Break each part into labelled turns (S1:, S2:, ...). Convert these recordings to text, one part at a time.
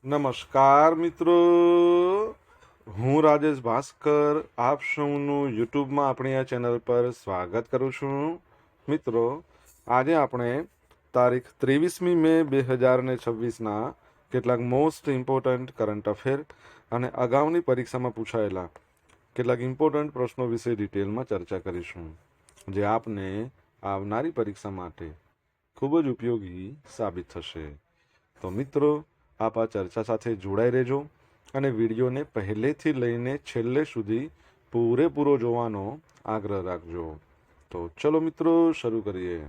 S1: નમસ્કાર મિત્રો, હું રાજેશ ભાસ્કર આપ સૌનું યુટ્યુબમાં આપણી આ ચેનલ પર સ્વાગત કરું છું. મિત્રો, આજે આપણે તારીખ 23મી મે 2026ના કેટલાક મોસ્ટ ઇમ્પોર્ટન્ટ કરંટ અફેર અને અગાઉની પરીક્ષામાં પૂછાયેલા કેટલાક ઇમ્પોર્ટન્ટ પ્રશ્નો વિશે ડિટેલમાં ચર્ચા કરીશું, જે આપને આવનારી પરીક્ષા માટે ખૂબ જ ઉપયોગી સાબિત થશે. તો મિત્રો, આપ આ ચર્ચા સાથે જોડાઈ રહેજો અને વિડીયોને પહેલેથી લઈને છેલ્લે સુધી પૂરેપૂરો જોવાનો આગ્રહ રાખજો. તો ચલો મિત્રો, શરૂ કરીએ.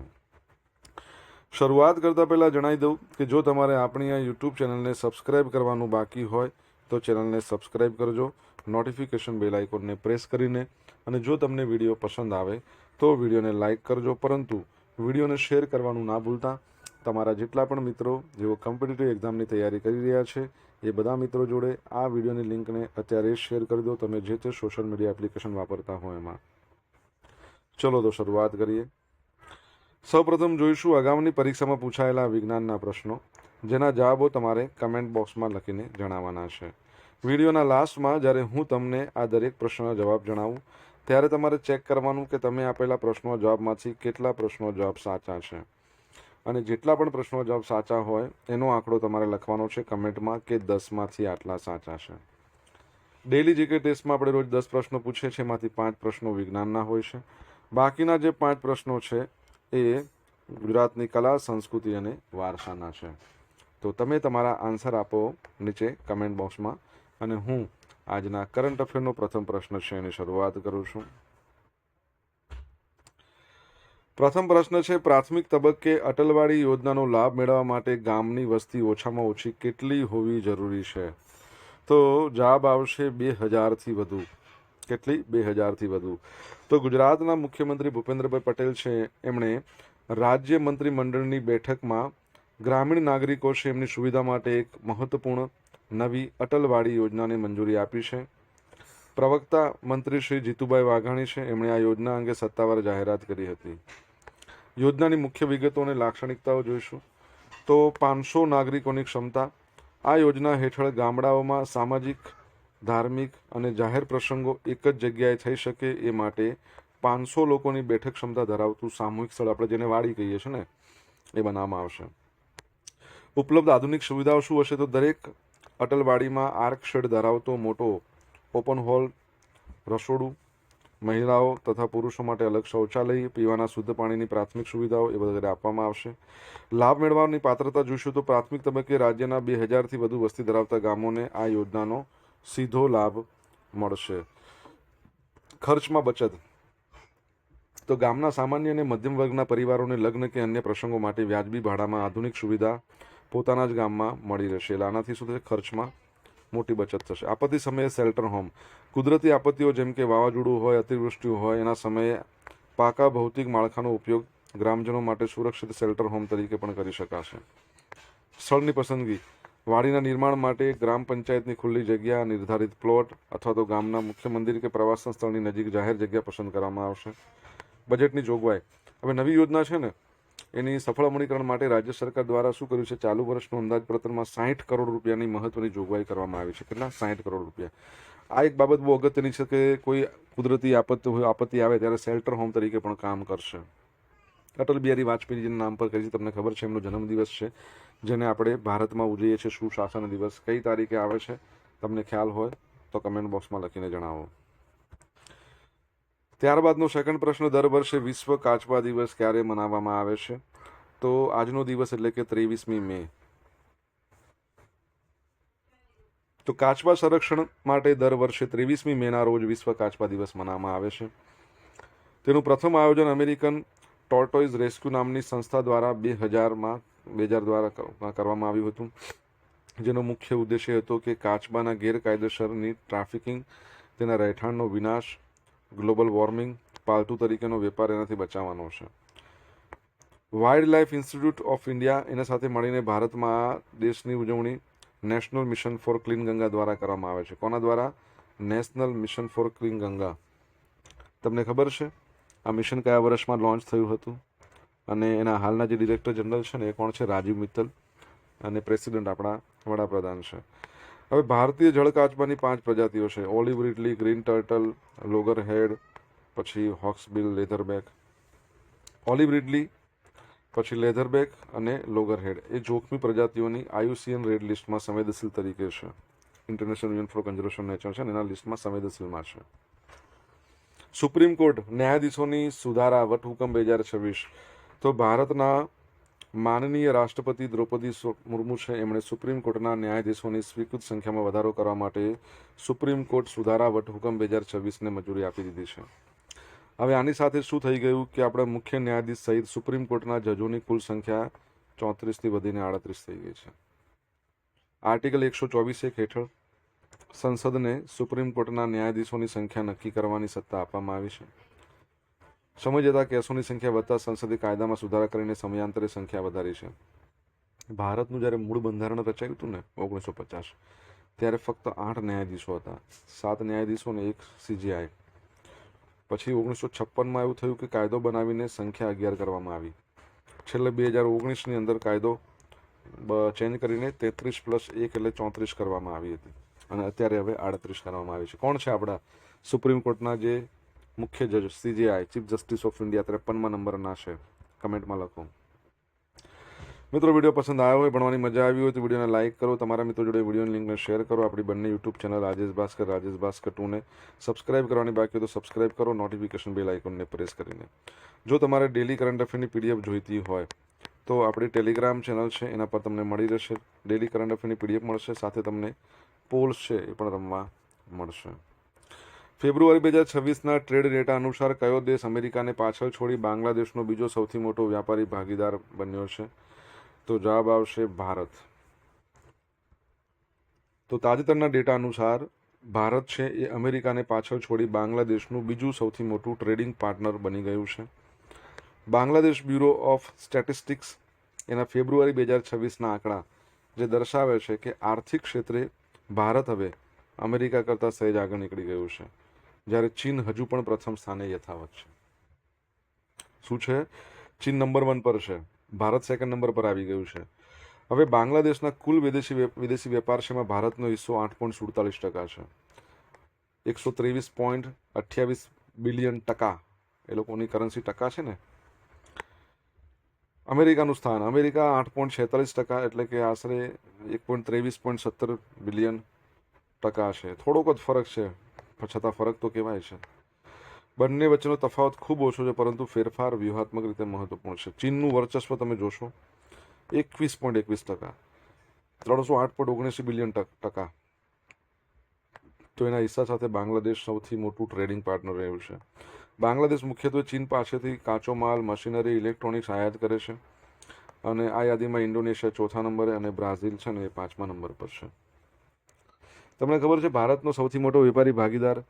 S1: શરૂઆત કરતાં પહેલાં જણાવી દઉં કે જો તમારે આપણી આ યુટ્યુબ ચેનલને સબસ્ક્રાઈબ કરવાનું બાકી હોય તો ચેનલને સબસ્ક્રાઈબ કરજો, નોટિફિકેશન બેલ આઇકોનને પ્રેસ કરીને, અને જો તમને વિડીયો પસંદ આવે તો વિડીયોને લાઇક કરજો, પરંતુ વિડીયોને શેર કરવાનું ના ભૂલતા. તમારા જેટલા પણ મિત્રો જેઓ કોમ્પિટિટિવ એક્ઝામની તૈયારી કરી રહ્યા છે એ બધા મિત્રો જોડે આ વિડીયોની લિંકને અત્યારે શેર કરી દો, તમે જે તે સોશિયલ મીડિયા એપ્લિકેશન વાપરતા હો એમાં. ચલો તો શરૂઆત કરીએ. સૌપ્રથમ જોઈશું અગાઉની પરીક્ષામાં પૂછાયેલા વિજ્ઞાનના પ્રશ્નો, જેના જવાબો તમારે કમેન્ટ બોક્સમાં લખીને જણાવવાના છે. વિડીયોના લાસ્ટમાં જ્યારે હું તમને આ દરેક પ્રશ્નના જવાબ જણાવું ત્યારે તમારે ચેક કરવાનું કે તમે આપેલા પ્રશ્નો જવાબમાંથી કેટલા પ્રશ્નો જવાબ સાચા છે, અને જેટલા પણ પ્રશ્નો જવાબ સાચા હોય એનો આંકડો તમારે લખવાનો છે કમેન્ટમાં કે 10માંથી આટલા સાચા છે. ડેલી જીકે ટેસ્ટમાં આપણે રોજ 10 પ્રશ્નો પૂછીએ છીએ, એમાંથી 5 પ્રશ્નો વિજ્ઞાનના હોય છે. બાકીના જે 5 પ્રશ્નો છે એ ગુજરાતની કલા, સંસ્કૃતિ અને વારસાના છે. તો તમે તમારા આન્સર આપો નીચે કમેન્ટ બોક્સમાં, અને હું આજના કરંટ અફેરનો પ્રથમ પ્રશ્ન છે એની શરૂઆત કરું છું. પ્રથમ પ્રશ્ન છે, પ્રાથમિક તબક્કે અટલવાડી યોજનાનો લાભ મેળવવા માટે ગામની વસ્તી ઓછામાં ઓછી કેટલી હોવી જરૂરી છે? તો જવાબ આવશે 2000થી વધુ. કેટલી? 2000થી વધુ. તો ગુજરાતના મુખ્યમંત્રી ભૂપેન્દ્રભાઈ પટેલ છે, એમણે રાજ્ય મંત્રીમંડળની બેઠકમાં ગ્રામીણ નાગરિકો છે એમની સુવિધા માટે એક મહત્વપૂર્ણ નવી અટલવાડી યોજનાને મંજૂરી આપી છે. પ્રવક્તા મંત્રી શ્રી જીતુભાઈ વાઘાણી છે, એમણે આ યોજના અંગે સત્તાવાર જાહેરાત કરી હતી. યોજનાની મુખ્ય વિગતો અને લાક્ષણિકતાઓ જોઈશું. તો 500 નાગરિકોની ક્ષમતા. આ યોજના હેઠળ ગામડાઓમાં સામાજિક, ધાર્મિક અને જાહેર પ્રસંગો એક જ જગ્યાએ થઈ શકે એ માટે 500 લોકોની બેઠક ક્ષમતા ધરાવતું સામૂહિક સ્થળ, આપણે જેને વાડી કહીએ છીએ ને, એ બનાવવામાં આવશે. ઉપલબ્ધ આધુનિક સુવિધાઓ શું હશે? તો દરેક અટલવાડીમાં આર્ક શેડ ધરાવતો મોટો ઓપન હોલ, રસોડું, મહિલાઓ તથા પુરુષો માટે અલગ શૌચાલય, પીવાના શુદ્ધ પાણીની પ્રાથમિક સુવિધાઓ એ વગેરે આપવામાં આવશે. લાભ મેળવવાની પાત્રતા જોઈશું તો પ્રાથમિક તબક્કે રાજ્યના 2000થી વધુ વસ્તી ધરાવતા ગામોને આ યોજનાનો સીધો લાભ મળશે. ખર્ચમાં બચત. તો ગામના સામાન્ય અને મધ્યમ વર્ગના પરિવારોને લગ્ન કે અન્ય પ્રસંગો માટે વ્યાજબી ભાડામાં આધુનિક સુવિધા પોતાના જ ગામમાં મળી રહેશે. એટલે આનાથી શું થશે? ખર્ચમાં મોટી બચત થશે. આપત્તિ સમયે શેલ્ટર હોમ. કુદરતી આપત્તિઓ જેમ કે વાવાઝોડું હોય, અતિવૃષ્ટિ હોય, એના સમયે પાકા ભૌતિક માળખાનો ઉપયોગ ગ્રામજનો માટે સુરક્ષિત શેલ્ટર હોમ તરીકે પણ કરી શકાશે. સ્થળની પસંદગી. વાડીના નિર્માણ માટે ગ્રામ પંચાયતની ખુલ્લી જગ્યા, નિર્ધારિત પ્લોટ અથવા તો ગામના મુખ્ય મંદિર કે પ્રવાસન સ્થળની નજીક જાહેર જગ્યા પસંદ કરવામાં આવશે. બજેટની જોગવાઈ. હવે નવી યોજના છે ને, એની સફળ અમલીકરણ માટે રાજ્ય સરકાર દ્વારા શું કર્યું છે? ચાલુ વર્ષનું અંદાજપત્રમાં 60 કરોડ રૂપિયાની મહત્વની જોગવાઈ કરવામાં આવી છે. કેટલા? 60 કરોડ રૂપિયા. આ એક બાબત બહુ અગત્યની છે કે કોઈ કુદરતી આપત્તિ આવે ત્યારે શેલ્ટર હોમ તરીકે પણ કામ કરશે. અટલ બિહારી વાજપેયીજીના નામ પર કરી છે, તમને ખબર છે, એમનો જન્મદિવસ છે, જેને આપણે ભારતમાં ઉજવીએ છીએ સુશાસન દિવસ. કઈ તારીખે આવે છે તમને ખ્યાલ હોય તો કમેન્ટ બોક્સમાં લખીને જણાવો. ત્યારબાદનો સેકન્ડ પ્રશ્ન, દર વર્ષે વિશ્વ કાચબા દિવસ ક્યારે મનાવવામાં આવે છે? તો આજનો દિવસ એટલે કે 23મી મે. તો કાચબા સંરક્ષણ માટે દર વર્ષે 23મી મેના રોજ વિશ્વ કાચબા દિવસ મનાવવામાં આવે છે. તેનું પ્રથમ આયોજન અમેરિકન ટોર્ટોઇઝ રેસ્ક્યુ નામની સંસ્થા દ્વારા 2000 દ્વારા કરવામાં આવ્યું હતું, જેનો મુખ્ય ઉદ્દેશ્ય હતો કે કાચબાના ગેરકાયદેસરની ટ્રાફિકિંગ, તેના રહેઠાણનો વિનાશ, ગ્લોબલ વોર્મિંગ, પાલતુ તરીકેનો વેપાર એનાથી બચાવવાનો છે. Wild life institute of India એના સાથે મળીને ભારતમાં આ દેશની ઉજવણી national mission four clean Ganga દ્વારા કરવામાં આવે છે. કોના દ્વારા? National mission four clean Ganga. તમને ખબર છે આ મિશન કયા વર્ષમાં લોન્ચ થયું હતું? અને એના હાલના જે ડિરેક્ટર જનરલ છે ને એ કોણ છે? રાજીવ મિત્તલ. અને પ્રેસિડેન્ટ આપણા વડાપ્રધાન છે. હવે ભારતીય જળકાચબાની 5 પ્રજાતિઓ છે: olive ridley, green turtle, loggerhead, પછી હોક્સબિલ, લેધરબેક. ઓલિવ રીડલી, પછી લેધરબેક અને લોગર હેડ એ જોખમી પ્રજાતિઓની IUCN રેડ લિસ્ટમાં સંવેદનશીલ તરીકે છે. International union for conservation nature છે એના લિસ્ટમાં સંવેદનશીલમાં છે. સુપ્રીમ કોર્ટ ન્યાયાધીશોની સુધારા વટહુકમ 2026. તો ભારતના માનનીય રાષ્ટ્રપતિ દ્રૌપદી મુર્મુ છે એમણે સુપ્રીમ કોર્ટના ન્યાયાધીશોની સ્વીકૃત સંખ્યામાં વધારો કરવા માટે સુપ્રીમ કોર્ટ સુધારા વટહુકમ 2026ને મંજૂરી આપી દીધી છે. હવે આની સાથે શું થઈ ગયું કે આપણા મુખ્ય ન્યાયાધીશ સહિત સુપ્રીમ કોર્ટના જજોની કુલ સંખ્યા 34થી વધીને 38 થઈ ગઈ છે. આર્ટિકલ 124 હેઠળ સંસદને સુપ્રીમ કોર્ટના ન્યાયાધીશોની સંખ્યા નક્કી કરવાની સત્તા આપવામાં આવી છે. સમય જતાં કેસોની સંખ્યા વધતા સંસદે કાયદામાં સુધારા કરીને સમયાંતરે સંખ્યા વધારી છે. ભારતનું જ્યારે મૂળ બંધારણ રચાયું હતું ને 1950, ત્યારે ફક્ત 8 ન્યાયાધીશો હતા, 7 ન્યાયાધીશો અને 1 CJI. પછી 1956માં એવું થયું કે કાયદો બનાવીને સંખ્યા 11 કરવામાં આવી. છેલ્લે 2019ની અંદર કાયદો ચેન્જ કરીને 33+1 એટલે 34 કરવામાં આવી હતી અને અત્યારે હવે 38 કરવામાં આવી છે. કોણ છે આપણા સુપ્રીમ કોર્ટના જે મુખ્ય જજ? CJI, chief justice of India, 53મા નંબરના છે. કમેન્ટમાં લખો. મિત્રો, વિડીયો પસંદ આવ્યો હોય, ભણવાની મજા આવી હોય તો વિડીયોને લાઇક કરો, તમારા મિત્રો જોડે વિડીયોની લિંકને શેર કરો. આપણી બંને યુટ્યુબ ચેનલ રાજેશ ભાસ્કર 2ને સબસ્ક્રાઇબ કરવાની બાકી હોય તો સબસ્ક્રાઇબ કરો, નોટિફિકેશન બેલ આઇકોનને પ્રેસ કરીને. જો તમારે ડેલી કરંટ અફેરની PDF જોઈતી હોય તો આપણી ટેલિગ્રામ ચેનલ છે એના પર તમને મળી રહેશે. ડેલી કરંટ અફેરની PDF મળશે, સાથે તમને પોલ્સ છે એ પણ રમવા મળશે. ફેબ્રુઆરી 2026ના ટ્રેડ ડેટા અનુસાર કયો દેશ અમેરિકાને પાછળ છોડી બાંગ્લાદેશનો બીજો સૌથી મોટો વ્યાપારી ભાગીદાર બન્યો છે? તો જવાબ આવશે ભારત. તો તાજેતરના ડેટા અનુસાર ભારત છે એ અમેરિકાને પાછળ છોડી બાંગ્લાદેશનું બીજું સૌથી મોટું ટ્રેડિંગ પાર્ટનર બની ગયું છે. બાંગ્લાદેશ બ્યુરો ઓફ સ્ટેટિસ્ટિક્સ એના ફેબ્રુઆરી 2026ના આંકડા જે દર્શાવે છે કે આર્થિક ક્ષેત્રે ભારત હવે અમેરિકા કરતાં સહેજ આગળ નીકળી ગયું છે, જ્યારે ચીન હજુ પણ પ્રથમ સ્થાને યથાવત છે. શું છે? ચીન નંબર 1 પર છે, ભારત સેકન્ડ નંબર પર આવી ગયું છે. હવે બાંગ્લાદેશના કુલ વિદેશી વેપાર છે એમાં ભારતનો હિસ્સો 8.47% છે. 123.28 બિલિયન ટકા એ લોકોની કરન્સી ટકા છે ને. અમેરિકાનું સ્થાન, અમેરિકા 8.46% એટલે કે આશરે 123.17 બિલિયન ટકા છે. થોડોક જ ફરક છે, છતાં ફરક તો કહેવાય છે. બંને વચ્ચેનો તફાવત ખૂબ ઓછો છે, પરંતુ ફેરફાર વ્યૂહાત્મક રીતે મહત્વપૂર્ણ છે. ચીનનું વર્ચસ્વ તમે જોશો 21.21%, 308.79 બિલિયન ટકા. તો એના હિસ્સા સાથે બાંગ્લાદેશ સૌથી મોટું ટ્રેડિંગ પાર્ટનર રહ્યું છે. બાંગ્લાદેશ મુખ્યત્વે ચીન પાસેથી કાચો માલ, મશીનરી, ઇલેક્ટ્રોનિક્સ આયાત કરે છે અને આ યાદીમાં ઇન્ડોનેશિયા 4થા નંબરે અને બ્રાઝિલ છે ને એ 5મા નંબર પર છે. તમને ખબર છે ભારતનો સૌથી મોટો વેપારી ભાગીદાર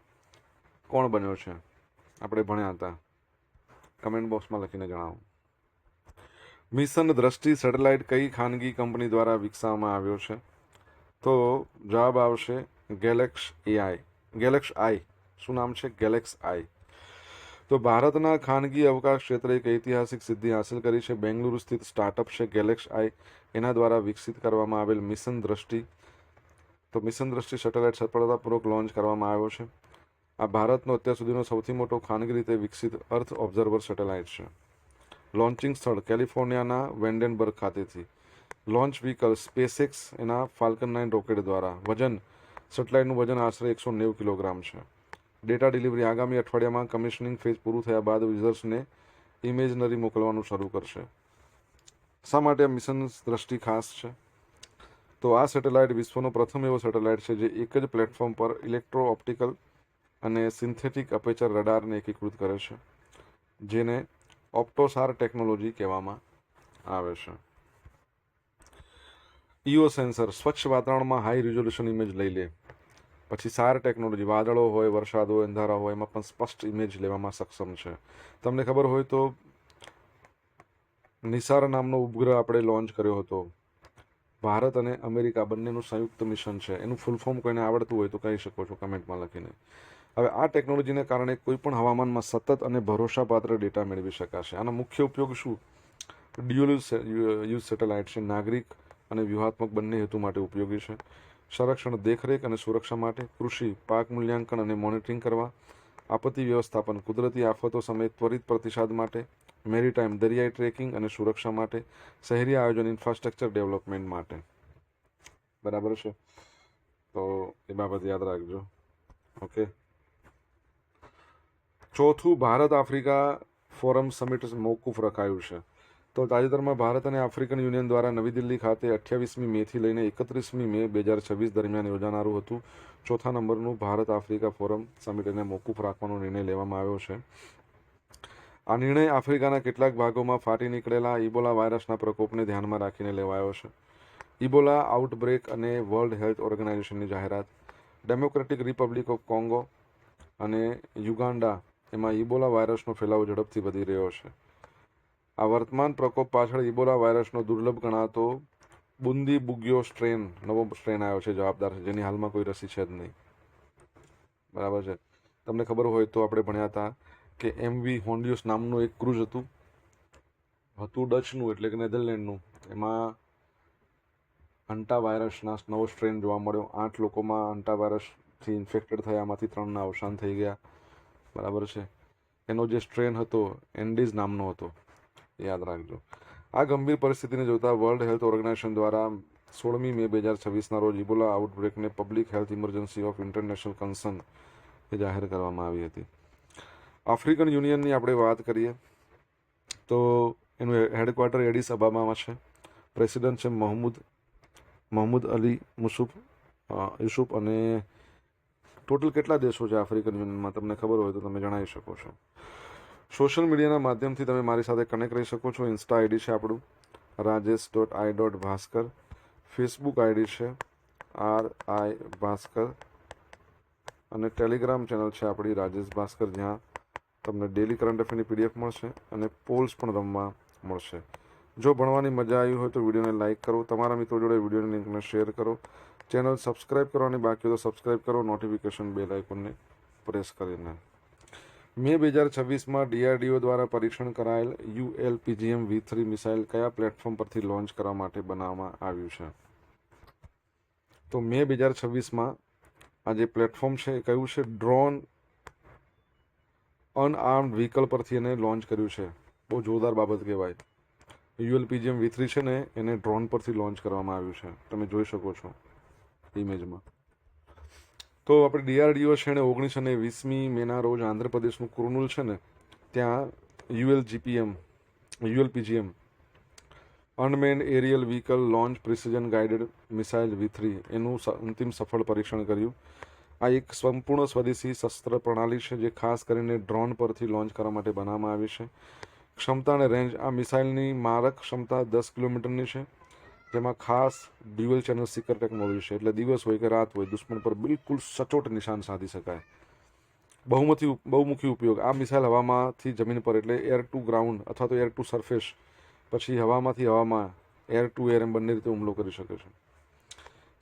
S1: કોણ બન્યો છે? આપણે ભણ્યા હતા, કમેન્ટ બોક્સમાં લખીને જણાવો. મિશન દ્રષ્ટિ સેટેલાઇટ કઈ ખાનગી કંપની દ્વારા વિકસાવવામાં આવ્યો છે? તો જવાબ આવશે ગેલેક્સ આઈ. શું નામ છે? ગેલેક્સ આઈ. તો ભારતના ખાનગી અવકાશ ક્ષેત્રે એક ઐતિહાસિક સિદ્ધિ હાંસલ કરી છે. બેંગલુરુ સ્થિત સ્ટાર્ટઅપ છે ગેલેક્સ આઈ, એના દ્વારા વિકસિત કરવામાં આવેલ મિશન દ્રષ્ટિ. તો મિશન દ્રષ્ટિ સેટેલાઇટ સફળતાપૂર્વક લોન્ચ કરવામાં આવ્યો છે. આ ભારતનો અત્યાર સુધીનો સૌથી મોટો ખાનગી રીતે વિકસિત અર્થ ઓબ્ઝર્વર સેટેલાઇટ છે. લોન્ચિંગ સ્થળ કેલિફોર્નિયાના વેન્ડેનબર્ગ ખાતેથી. લોન્ચ વ્હીકલ સ્પેસએક્સ એના ફાલ્કન 9 રોકેટ દ્વારા. વજન, સેટેલાઇટનું વજન આશરે 190 કિલોગ્રામ છે. ડેટા ડિલિવરી આગામી અઠવાડિયામાં કમિશનિંગ ફેઝ પૂરું થયા બાદ યુઝર્સને ઇમેજનરી મોકલવાનું શરૂ કરશે. શા માટે આ મિશન દ્રષ્ટિ ખાસ છે? તો આ સેટેલાઇટ વિશ્વનો પ્રથમ એવો સેટેલાઇટ છે જે એક જ પ્લેટફોર્મ પર ઇલેક્ટ્રો ઓપ્ટિકલ અને સિન્થેટિક અપેચર રડારને એકીકૃત કરે છે, જેને ઓપ્ટોસાર ટેકનોલોજી કહેવામાં આવે છે. EO સેન્સર સ્વચ્છ વાતાવરણમાં હાઈ રિઝોલ્યુશન ઇમેજ લઈ લે. પછી સાર ટેકનોલોજી, વાદળો હોય, વરસાદ હોય, અંધારા હોય, એમાં પણ સ્પષ્ટ ઇમેજ લેવામાં સક્ષમ છે. તમને ખબર હોય તો નિસાર નામનો ઉપગ્રહ આપણે લોન્ચ કર્યો હતો. ભારત અને અમેરિકા બંનેનું સંયુક્ત મિશન છે. એનું ફૂલ ફોર્મ કોઈને આવડતું હોય તો કહી શકો છો કમેન્ટમાં લખીને. હવે આ ટેકનોલોજીને કારણે કોઈ પણ હવામાનમાં સતત અને ભરોસાપાત્ર ડેટા મેળવી શકાશે. આનો મુખ્ય ઉપયોગ શું? ડ્યુઅલ યુઝ સેટેલાઇટ છે. નાગરિક અને વ્યૂહાત્મક બંને હેતુ માટે ઉપયોગી છે. સંરક્ષણ, દેખરેખ અને સુરક્ષા માટે, કૃષિ, પાક મૂલ્યાંકન અને મોનિટરિંગ કરવા, આપત્તિ વ્યવસ્થાપન, કુદરતી આફતો સમયે ત્વરિત પ્રતિસાદ માટે, મેરીટાઈમ, દરિયાઈ ટ્રેકિંગ અને સુરક્ષા માટે, શહેરી આયોજન, ઇન્ફ્રાસ્ટ્રક્ચર ડેવલપમેન્ટ માટે. બરાબર છે, તો એ બાબત યાદ રાખજો. ઓકે. ચોથું, ભારત આફ્રિકા ફોરમ સમિટ મોકૂફ રખાયું છે. તો તાજેતરમાં ભારત અને આફ્રિકન યુનિયન દ્વારા નવી દિલ્હી ખાતે 28મી મેથી લઈને 31મી મે 2026 દરમિયાન યોજાનારું હતું ચોથા નંબરનું ભારત આફ્રિકા ફોરમ સમિટને મોકૂફ રાખવાનો નિર્ણય લેવામાં આવ્યો છે. આ નિર્ણય આફ્રિકાના કેટલાક ભાગોમાં ફાટી નીકળેલા ઇબોલા વાયરસના પ્રકોપને ધ્યાનમાં રાખીને લેવાયો છે. ઇબોલા આઉટબ્રેક અને વર્લ્ડ હેલ્થ ઓર્ગેનાઇઝેશનની જાહેરાત, ડેમોક્રેટિક રિપબ્લિક ઓફ કોંગો અને યુગાન્ડા એમાં ઇબોલા વાયરસનો ફેલાવો ઝડપથી વધી રહ્યો છે. આ વર્તમાન પ્રકોપ પાછળ ઇબોલા વાયરસનો દુર્લભ ગણાતો બુંદી બુગ્યો સ્ટ્રેન, નવો સ્ટ્રેન આવ્યો છે, જવાબદાર છે, જેની હાલમાં કોઈ રસી છે જ નહીં. બરાબર છે. તમને ખબર હોય તો આપણે ભણ્યા હતા કે MV હોન્ડિયસ નામનું એક ક્રૂઝ હતું ડચનું, એટલે કે નેધરલેન્ડનું. એમાં હંટા વાયરસના નવો સ્ટ્રેન જોવા મળ્યો. 8 લોકોમાં હંટા વાયરસથી ઇન્ફેક્ટેડ થયા, આમાંથી 3ના અવસાન થઈ ગયા. બરાબર છે. એનો જે સ્ટ્રેન હતો એન્ડીઝ નામનો હતો, યાદ રાખજો. આ ગંભીર પરિસ્થિતિને જોતા વર્લ્ડ હેલ્થ ઓર્ગેનાઇઝેશન દ્વારા 16મી મે 2026ના રોજ ઇબોલા આઉટબ્રેકને public health emergency of international concern એ જાહેર કરવામાં આવી હતી. આફ્રિકન યુનિયનની આપણે વાત કરીએ તો એનું હેડક્વાર્ટર એડિસ અબાબામાં છે. પ્રેસિડન્ટ છે મોહમ્મદ અલી યુસુફ. અને ટોટલ કેટલા દેશો છે આફ્રિકન યુનિયનમાં તમને ખબર હોય તો તમે જણાવી શકો છો. સોશિયલ મીડિયાના માધ્યમથી તમે મારી સાથે કનેક્ટ રહી શકો છો. ઇન્સ્ટા આઈડી છે આપણું rajesh.i.bhaskar. ફેસબુક આઈડી છે RI ભાસ્કર. અને ટેલિગ્રામ ચેનલ છે આપણી રાજેશ ભાસ્કર, જ્યાં તમને ડેલી કરંટ અફેરની PDF મળશે અને પોલ્સ પણ રમવા મળશે. જો ભણવાની મજા આવી હોય તો વિડીયોને લાઇક કરો, તમારા મિત્રો જોડે વિડીયોની લિંકને શેર કરો, ચેનલ સબસ્ક્રાઇબ કરવાની બાકી હોય તો સબસ્ક્રાઇબ કરો, નોટિફિકેશન બેલ આઇકોનને પ્રેસ કરીને. મે 2026માં DRDO દ્વારા પરીક્ષણ કરાયેલ ULPGM V3 મિસાઇલ કયા પ્લેટફોર્મ પરથી લોન્ચ કરવા માટે બનાવવામાં આવ્યું છે? તો મે 2026માં આ જે પ્લેટફોર્મ છે એ કયું છે? ડ્રોન અનઆર્મ્ડ વ્હીકલ પરથી એને લોન્ચ કર્યું છે. બહુ જોરદાર બાબત કહેવાય. ULPGM V3 છે ને એને ડ્રોન પરથી લોન્ચ કરવામાં આવ્યું છે, તમે જોઈ શકો છો ઇમેજમાં. તો આપણે DRDO છે ને 19 અને 20મી મેના રોજ આંધ્રપ્રદેશનું કુર્નૂલ છે ને ત્યાં ULPGM unmanned aerial vehicle launch precision guided missile V3 એનું અંતિમ સફળ પરીક્ષણ કર્યું. આ એક સંપૂર્ણ સ્વદેશી શસ્ત્ર પ્રણાલી છે જે ખાસ કરીને ડ્રોન પરથી લોન્ચ કરવા માટે બનાવવામાં આવી છે. ક્ષમતા અને રેન્જ, આ મિસાઇલની મારક ક્ષમતા 10 કિલોમીટરની છે, જેમાં ખાસ ડ્યુઅલ ચેનલ સિકર ટેકનોલોજી છે, એટલે દિવસ હોય કે રાત હોય દુશ્મન પર બિલકુલ સચોટ નિશાન સાધી શકાય. બહુમુખી ઉપયોગ, આ મિસાઇલ હવામાંથી જમીન પર એટલે એર ટુ ગ્રાઉન્ડ અથવા તો એર ટુ સરફેસ, પછી હવામાંથી હવામાં એર ટુ એર એમ બંને રીતે હુમલો કરી શકે છે.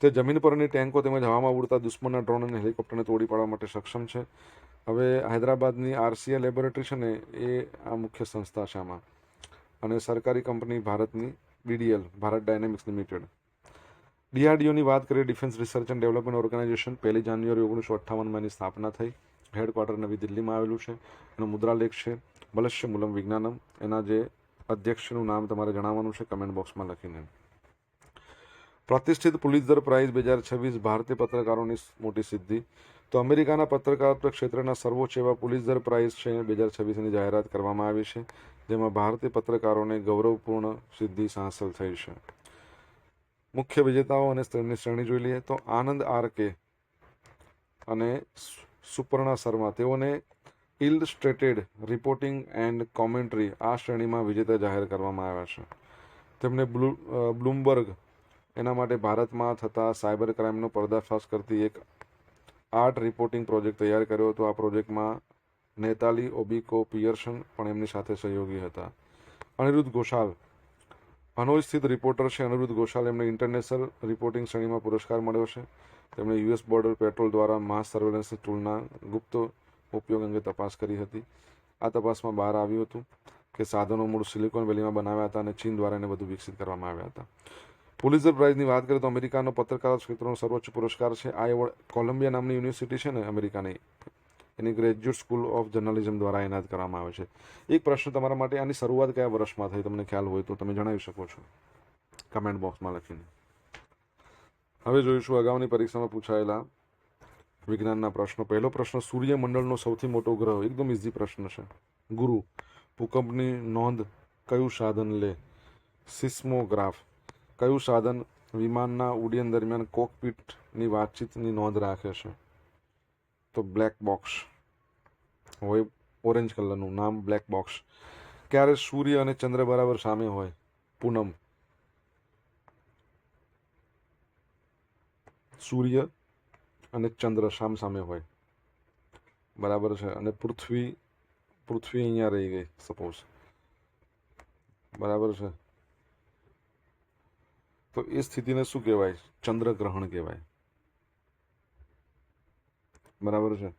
S1: તે જમીન પરની ટેન્કો તેમજ હવામાં ઉડતા દુશ્મનના ડ્રોન અને હેલિકોપ્ટરને તોડી પાડવા માટે સક્ષમ છે. હવે હૈદરાબાદની RCA લેબોરેટરી છે ને એ આ મુખ્ય સંસ્થા છે આમાં, અને સરકારી કંપની ભારતની DDL, ભારત ડાયનેમિક્સ લિમિટેડ. DRDOની વાત કરીએ, defence research and development organisation, 1 January 1958માં એની સ્થાપના થઈ. હેડક્વાર્ટર નવી દિલ્હીમાં આવેલું છે. એનો મુદ્રાલેખ છે બલશ્ય મૂલમ વિજ્ઞાનમ. એના જે અધ્યક્ષનું નામ તમારે જણાવવાનું છે કમેન્ટ બોક્સમાં લખીને. પ્રતિષ્ઠિત પુલિત્ઝર પ્રાઇઝ 2026 ભારતીય પત્રકારોની મોટી સિદ્ધિ. તો અમેરિકાના પત્રકારત્વ ક્ષેત્રના સર્વોચ્ચ એવા પુલિત્ઝર પ્રાઇઝ છે 2026ની જાહેરાત કરવામાં આવી છે, જેમાં ભારતીય પત્રકારોને ગૌરવપૂર્ણ સિદ્ધિ હાંસલ થઈ છે. મુખ્ય વિજેતાઓ અને તેમની શ્રેણી જોઈ લઈએ તો આનંદ RK અને સુપર્ણા શર્મા, તેઓને ઇલસ્ટ્રેટેડ રિપોર્ટિંગ એન્ડ કોમેન્ટ્રી આ શ્રેણીમાં વિજેતા જાહેર કરવામાં આવ્યા છે. તેમને બ્લૂમબર્ગ એના માટે ભારતમાં થતા સાયબર ક્રાઇમનો પર્દાફાશ કરતી એક આર્ટ રિપોર્ટિંગ પ્રોજેક્ટ તૈયાર કર્યો હતો. આ પ્રોજેક્ટમાં નેતાલી ઓબિકો પિયર્સન પણ એમની સાથે સહયોગી હતા. અનિરુદ્ધ ઘોષાલ હનોઈ સ્થિત રિપોર્ટર છે. અનિરુદ્ધ ઘોષાલ એમને ઇન્ટરનેશનલ રિપોર્ટિંગ શ્રેણીમાં પુરસ્કાર મળ્યો છે. તેમણે US બોર્ડર પેટ્રોલ દ્વારા માસ સર્વેલન્સ ટૂલના ગુપ્ત ઉપયોગ અંગે તપાસ કરી હતી. આ તપાસમાં બહાર આવ્યું હતું કે સાધનો મૂળ સિલિકોન વેલીમાં બનાવ્યા હતા અને ચીન દ્વારા એને વધુ વિકસિત કરવામાં આવ્યા હતા. પુલિત્ઝર પ્રાઇઝની વાત કરીએ તો અમેરિકાનો પત્રકાર ક્ષેત્રનો સર્વોચ્ચ પુરસ્કાર છે. આ એવોર્ડ કોલંબિયા નામની યુનિવર્સિટી છે ને અમેરિકાની, એની ગ્રેજ્યુએટ સ્કૂલ ઓફ જર્નલિઝમ દ્વારા એનાયત કરવામાં આવે છે. એક પ્રશ્ન તમારા માટે, આની શરૂઆત કયા વર્ષમાં થઈ તમને ખ્યાલ હોય તો તમે જણાવી શકો છો કમેન્ટ બોક્સમાં લખીને. હવે જોઈશું અગાઉની પરીક્ષામાં પૂછાયેલા વિજ્ઞાનના પ્રશ્નો. પહેલો પ્રશ્ન, સૂર્યમંડળનો સૌથી મોટો ગ્રહ, એકદમ ઇઝી પ્રશ્ન છે. ગુરુ. ભૂકંપની નોંધ કયું સાધન લે? સિસ્મોગ્રાફ. કયું સાધન વિમાનના ઉડ્ડયન દરમિયાન કોકપિટની વાતચીતની નોંધ રાખે છે? તો બ્લેક બોક્સ હોય, ઓરેન્જ કલરનું, નામ બ્લેક બોક્સ. ક્યારે સૂર્ય અને ચંદ્ર બરાબર સામે હોય? પૂનમ. સૂર્ય અને ચંદ્ર સામ સામે હોય, બરાબર છે. અને પૃથ્વી અહીંયા રહી ગઈ સપોઝ, બરાબર છે. તો એ સ્થિતિને શું કહેવાય? ચંદ્રગ્રહણ કહેવાય, બરાબર છે.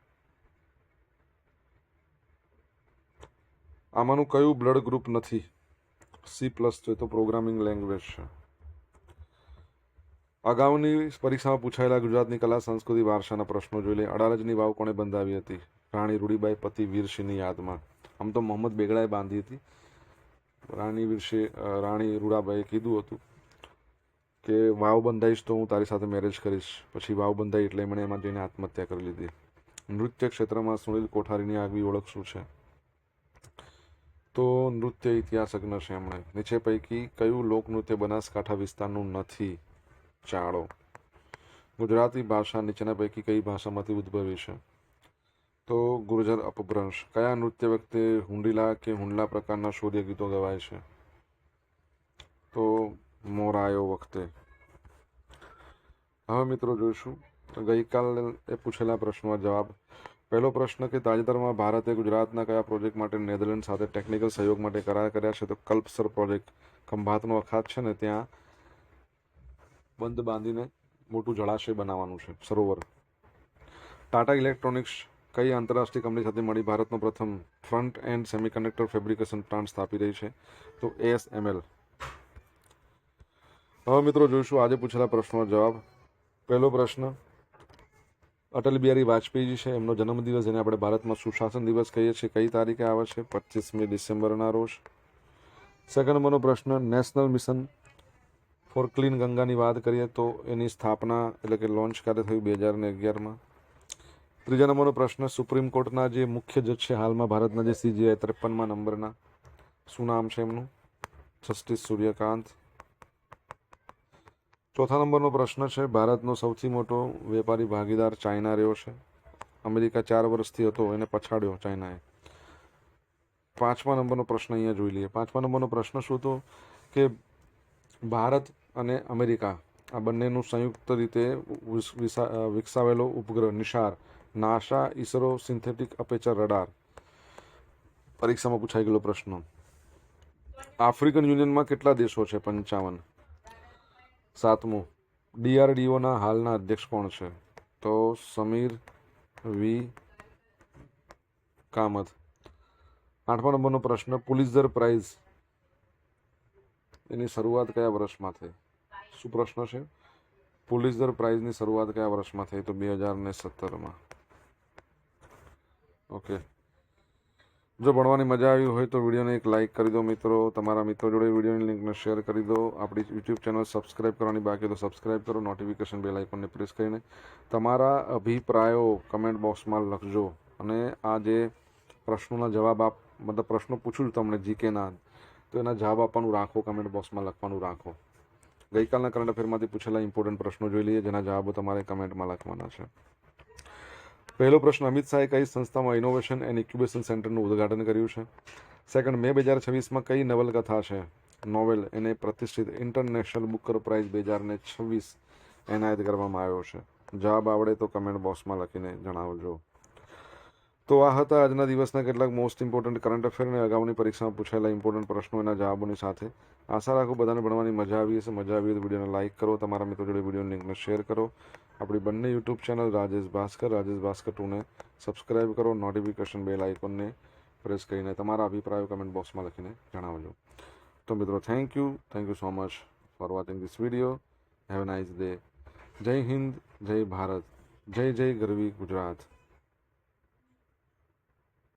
S1: આમાંનું કયું બ્લડ ગ્રુપ નથી? C+ છે તો પ્રોગ્રામિંગ લેંગ્વેજ છે. અગાઉની પરીક્ષામાં પૂછાયેલા ગુજરાતની કલા સંસ્કૃતિ વારસાના પ્રશ્નો જોઈ લે. અડાલજની વાવ કોણે બંધાવી હતી? રાણી રૂડીબાઈ પતિ વીરસિંહની યાદમાં. આમ તો મોહમ્મદ બેગડાએ બાંધી હતી. રાણી રૂડાબાઈએ કીધું હતું કે વાવ બંધાઈશ તો હું તારી સાથે મેરેજ કરીશ. પછી વાવ બંધાઈ એટલે એમણે એમાં જઈને આત્મહત્યા કરી લીધી. નૃત્ય ક્ષેત્રમાં સુનિલ કોઠારીની આગવી ઓળખ શું છે? તો નૃત્ય ઇતિહાસજ્ઞ છે એમણે. નીચે પૈકી કયું લોકનૃત્ય બનાસકાંઠા વિસ્તારનું નથી? ચાળો. ગુજરાતી ભાષા નીચેના પૈકી કઈ ભાષામાંથી ઉદ્ભવી છે? તો ગુર્જર અપભ્રંશ. કયા નૃત્ય વખતે હુંડીલા કે હુંડલા પ્રકારના શૌર્ય ગીતો ગવાય છે? તો મોરાયો વખતે. હવે મિત્રો જોઈશું ગઈકાલે પૂછેલા પ્રશ્નનો જવાબ. પહેલો પ્રશ્ન કે તાજેતરમાં ભારતે ગુજરાતના કયા પ્રોજેક્ટ માટે નેધરલેન્ડ સાથે ટેકનિકલ સહયોગ માટે કરાર કર્યા છે? તો કલ્પસર પ્રોજેક્ટ. ખંભાતનો અખાત છે ને ત્યાં બંધ બાંધીને મોટું જળાશય બનાવવાનું છે, સરોવર. ટાટા ઇલેક્ટ્રોનિક્સ કઈ આંતરરાષ્ટ્રીય કંપની સાથે મળી ભારતનો પ્રથમ front end semiconductor fabrication plant સ્થાપી રહી છે? તો ASML. હવે મિત્રો જોઈશું આજે પૂછેલા પ્રશ્નનો જવાબ. પહેલો પ્રશ્ન, અટલ બિહારી વાજપેયીજી છે, એમનો જન્મદિવસ જેને આપણે ભારતમાં સુશાસન દિવસ કહીએ છીએ, કઈ તારીખે આવે છે? 25મી ડિસેમ્બરના રોજ. સેકન્ડ નંબરનો પ્રશ્ન, નેશનલ મિશન ફોર ક્લીન ગંગાની વાત કરીએ તો એની સ્થાપના એટલે કે લોન્ચ ક્યારે થયું? 2011માં. ત્રીજા નંબરનો પ્રશ્ન, સુપ્રીમ કોર્ટના જે મુખ્ય જજ છે હાલમાં ભારતના, જે CJI 53મા નંબરના, શું નામ છે એમનું? જસ્ટિસ સૂર્યકાંત. ચોથા નંબરનો પ્રશ્ન છે, ભારતનો સૌથી મોટો વેપારી ભાગીદાર ચાઇના રહ્યો છે. અમેરિકા 4 વર્ષથી હતો, એને પછાડ્યો ચાઇનાએ. પાંચમા નંબરનો પ્રશ્ન અહીંયા જોઈ લઈએ. પાંચમા નંબરનો પ્રશ્ન શું હતો કે ભારત અને અમેરિકા આ બંનેનું સંયુક્ત રીતે વિકસાવેલો ઉપગ્રહ NISAR, NASA ISRO synthetic aperture radar. પરીક્ષામાં પૂછાઈ ગયેલો પ્રશ્ન. આફ્રિકન યુનિયનમાં કેટલા દેશો છે? 55. સાતમું, DRDOના હાલના અધ્યક્ષ કોણ છે? તો સમીર વી કામત. આઠમા નંબરનો પ્રશ્ન, પુલિત્ઝર પ્રાઇઝ એની શરૂઆત કયા વર્ષમાં થઈ? શું પ્રશ્ન છે? પુલિત્ઝર પ્રાઇઝની શરૂઆત કયા વર્ષમાં થઈ? તો 2017માં. ઓકે. જો ભણવાની મજા આવી હોય તો વિડીયોને એક લાઇક કરી દો મિત્રો. તમારા મિત્રો જોડે વિડીયોની લિંકને શેર કરી દો. આપણી યુટ્યુબ ચેનલ સબસ્ક્રાઇબ કરવાની બાકી તો સબસ્ક્રાઇબ કરો. નોટિફિકેશન બેલ આઇકોનને પ્રેસ કરીને તમારા અભિપ્રાયો કમેન્ટ બોક્સમાં લખજો. અને આ જે પ્રશ્નોના જવાબ મતલબ પ્રશ્નો પૂછું છું તમને જીકેના, તો એના જવાબ આપવાનું રાખો, કમેન્ટ બોક્સમાં લખવાનું રાખો. ગઈકાલના કરંટ અફેરમાંથી પૂછેલા ઇમ્પોર્ટન્ટ પ્રશ્નો જોઈ લઈએ, જેના જવાબો તમારે કમેન્ટમાં લખવાના છે. પહેલો પ્રશ્ન, અમિત શાહે કઈ સંસ્થામાં ઇનોવેશન એન્ડ ઇન્ક્યુબેશન સેન્ટરનું ઉદ્ઘાટન કર્યું છે? સેકન્ડ, મે 2026માં કઈ નવલકથા છે નોવેલ એને પ્રતિષ્ઠિત ઇન્ટરનેશનલ બુકર પ્રાઇઝ 2026 એનાયત કરવામાં આવ્યો છે? જવાબ આવડે તો કમેન્ટ બોક્સમાં લખીને જણાવજો. તો આ હતા આજના દિવસના કેટલાક મોસ્ટ ઇમ્પોર્ટન્ટ કરંટ અફેર અને અગાઉની પરીક્ષામાં પૂછાયેલા ઇમ્પોર્ટન્ટ પ્રશ્નો એના જવાબોની સાથે. આશા રાખું બધાને ભણવાની મજા આવી હશે. મજા આવી તો વિડીયોને લાઇક કરો, તમારા મિત્રો જોડે વિડીયોની લિંકને શેર કરો. આપણી બંને યુટ્યુબ ચેનલ રાજેશ ભાસ્કર 2ને સબસ્ક્રાઇબ કરો. નોટિફિકેશન બેલ આઇકોનને પ્રેસ કરીને તમારા અભિપ્રાયો કમેન્ટ બોક્સમાં લખીને જણાવજો. તો મિત્રો thank you so much. For watching this video. Have a nice day. જય હિન્દ, જય ભારત, જય જય ગરવી ગુજરાત.